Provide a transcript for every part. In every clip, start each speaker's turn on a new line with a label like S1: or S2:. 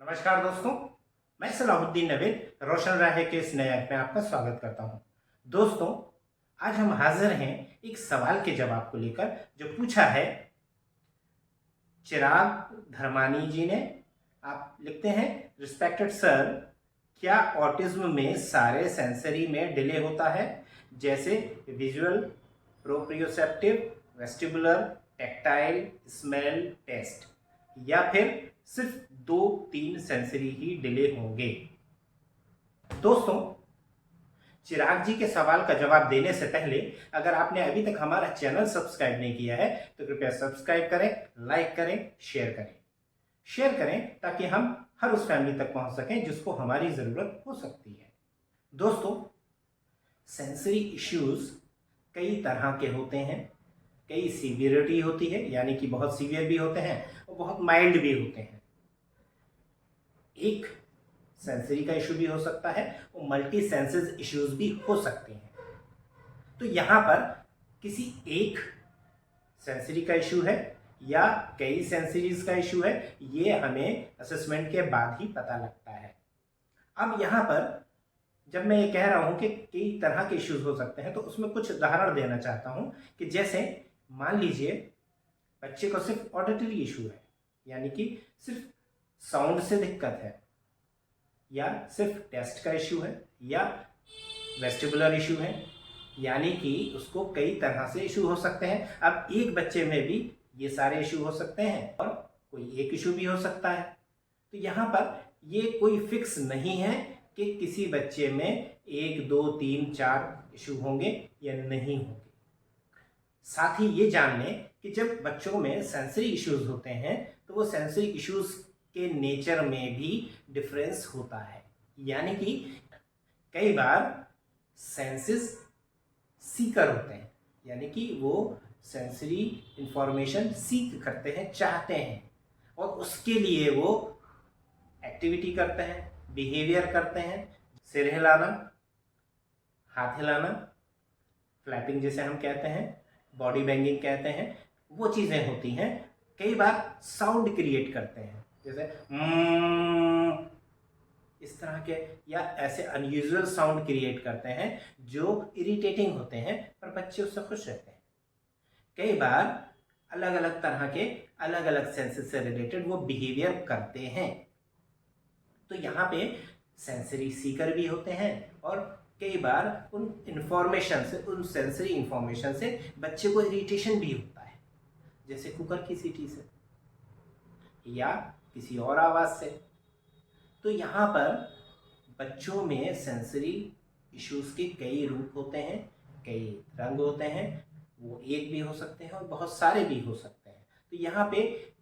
S1: नमस्कार दोस्तों, मैं सलाहुद्दीन नवीद रोशन राहे के इस नए ऐप में आपका स्वागत करता हूं। दोस्तों, आज हम हाजिर हैं एक सवाल के जवाब को लेकर जो पूछा है चिराग धर्मानी जी ने। आप लिखते हैं, रिस्पेक्टेड सर, क्या ऑटिज्म में सारे सेंसरी में डिले होता है, जैसे visual, proprioceptive, vestibular, tactile, smell taste, या फिर सिर्फ 2-3 सेंसरी ही डिले होंगे? दोस्तों, चिराग जी के सवाल का जवाब देने से पहले अगर आपने अभी तक हमारा चैनल सब्सक्राइब नहीं किया है तो कृपया सब्सक्राइब करें, लाइक करें, शेयर करें ताकि हम हर उस फैमिली तक पहुंच सकें जिसको हमारी ज़रूरत हो सकती है। दोस्तों, सेंसरी इश्यूज कई तरह के होते हैं। कई सीवियरिटी होती है, यानी कि बहुत सीवियर भी होते हैं और बहुत माइल्ड भी होते हैं। एक सेंसरी का इशू भी हो सकता है और मल्टी सेंसेस इश्यूज भी हो सकते हैं। तो यहाँ पर किसी एक सेंसरी का इशू है या कई सेंसरीज का इशू है, ये हमें असेसमेंट के बाद ही पता लगता है। अब यहाँ पर जब मैं ये कह रहा हूँ कि कई तरह के इश्यूज हो सकते हैं तो उसमें कुछ उदाहरण देना चाहता हूँ कि जैसे मान लीजिए बच्चे को सिर्फ ऑडिटरी इशू है, यानी कि सिर्फ साउंड से दिक्कत है, या सिर्फ टेस्ट का इशू है, या वेस्टिबुलर इशू है, यानी कि उसको कई तरह से इशू हो सकते हैं। अब एक बच्चे में भी ये सारे इशू हो सकते हैं और कोई एक इशू भी हो सकता है। तो यहाँ पर ये कोई फिक्स नहीं है कि किसी बच्चे में 1, 2, 3, 4 इशू होंगे या नहीं होंगे। साथ ही ये जान लें कि जब बच्चों में सेंसरी इश्यूज होते हैं तो वो सेंसरी इश्यूज के नेचर में भी डिफरेंस होता है, यानी कि कई बार सेंसेस सीकर होते हैं, यानी कि वो सेंसरी इंफॉर्मेशन सीक करते हैं, चाहते हैं, और उसके लिए वो एक्टिविटी करते हैं, बिहेवियर करते हैं। सिर हिलाना, हाथ हिलाना, फ्लैपिंग जिसे हम कहते हैं, बॉडी बैंगिंग कहते हैं, वो चीज़ें होती हैं। कई बार साउंड क्रिएट करते हैं, जैसे इस तरह के, या ऐसे अनयूजुअल साउंड क्रिएट करते हैं जो इरिटेटिंग होते हैं, पर बच्चे उससे खुश रहते हैं। कई बार अलग अलग तरह के अलग अलग सेंसेस से रिलेटेड वो बिहेवियर करते हैं। तो यहाँ पे सेंसरी सीकर भी होते हैं और कई बार उन इंफॉर्मेशन से, उन सेंसरी इंफॉर्मेशन से बच्चे को इरिटेशन भी होता है, जैसे कुकर की सीटी से या किसी और आवाज़ से। तो यहाँ पर बच्चों में सेंसरी इश्यूज के कई रूप होते हैं, कई रंग होते हैं। वो एक भी हो सकते हैं और बहुत सारे भी हो सकते हैं। तो यहाँ पे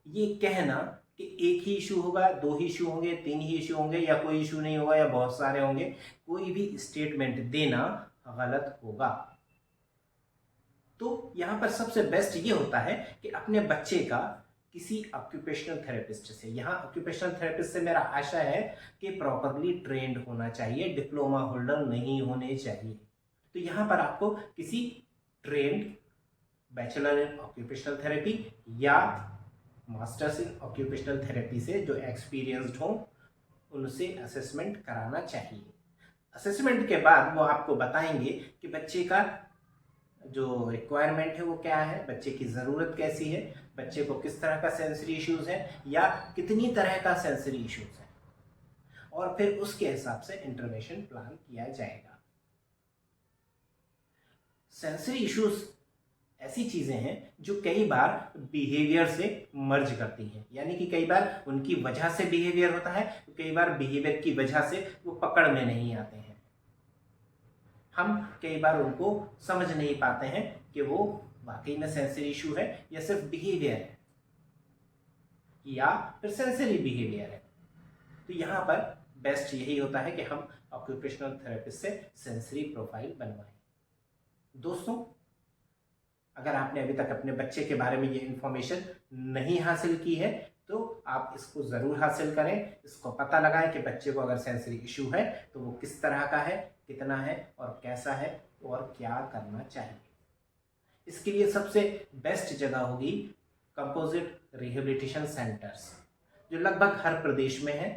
S1: ये कहना कि एक ही इशू होगा, 2 ही इशू होंगे, 3 ही इशू होंगे, या कोई इशू नहीं होगा या बहुत सारे होंगे, कोई भी स्टेटमेंट देना गलत होगा। तो यहाँ पर सबसे बेस्ट ये होता है कि अपने बच्चे का किसी ऑक्यूपेशनल थेरेपिस्ट से, यहाँ ऑक्यूपेशनल थेरेपिस्ट से मेरा आशा है कि प्रॉपरली ट्रेंड होना चाहिए, डिप्लोमा होल्डर नहीं होने चाहिए। तो यहाँ पर आपको किसी trend bachelor in occupational therapy या मास्टर्स इन ऑक्यूपेशनल थेरेपी से जो एक्सपीरियंस्ड हो, उनसे असेसमेंट कराना चाहिए। असेसमेंट के बाद वो आपको बताएंगे कि बच्चे का जो रिक्वायरमेंट है वो क्या है, बच्चे की ज़रूरत कैसी है, बच्चे को किस तरह का सेंसरी इश्यूज है या कितनी तरह का सेंसरी इश्यूज है, और फिर उसके हिसाब से इंटरवेंशन प्लान किया जाएगा। सेंसरी इश्यूज ऐसी चीज़ें हैं जो कई बार बिहेवियर से मर्ज करती हैं, यानी कि कई बार उनकी वजह से बिहेवियर होता है, तो कई बार बिहेवियर की वजह से वो पकड़ में नहीं आते हैं। हम कई बार उनको समझ नहीं पाते हैं कि वो वाकई में सेंसरी इशू है या सिर्फ बिहेवियर है या फिर सेंसरी बिहेवियर है। तो यहाँ पर बेस्ट यही होता है कि हम ऑक्यूपेशनल थेरेपिस्ट से सेंसरी प्रोफाइल बनवाएं। दोस्तों, अगर आपने अभी तक अपने बच्चे के बारे में ये इन्फॉर्मेशन नहीं हासिल की है तो आप इसको ज़रूर हासिल करें। इसको पता लगाएं कि बच्चे को अगर सेंसरी इशू है तो वो किस तरह का है, कितना है और कैसा है और क्या करना चाहिए। इसके लिए सबसे बेस्ट जगह होगी कंपोजिट रिहेबिलिटेशन सेंटर्स, जो लगभग हर प्रदेश में है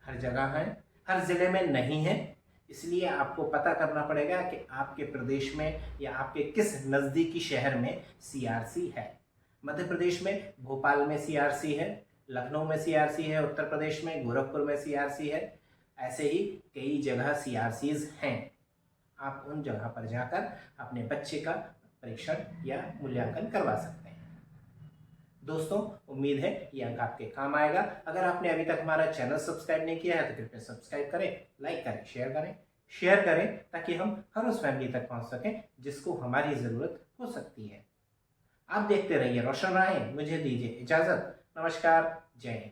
S1: हर जगह हैं, हर ज़िले में नहीं है। इसलिए आपको पता करना पड़ेगा कि आपके प्रदेश में या आपके किस नज़दीकी शहर में सीआरसी है। मध्य प्रदेश में भोपाल में सीआरसी है, लखनऊ में सीआरसी है, उत्तर प्रदेश में गोरखपुर में सीआरसी है। ऐसे ही कई जगह सीआरसीज हैं। आप उन जगह पर जाकर अपने बच्चे का परीक्षण या मूल्यांकन करवा सकते हैं। दोस्तों, उम्मीद है ये अंक आपके काम आएगा। अगर आपने अभी तक हमारा चैनल सब्सक्राइब नहीं किया है तो कृपया सब्सक्राइब करें, लाइक करें, शेयर करें ताकि हम हर उस फैमिली तक पहुंच सकें जिसको हमारी ज़रूरत हो सकती है। आप देखते रहिए रोशन राहें। मुझे दीजिए इजाज़त। नमस्कार, जय हिंद।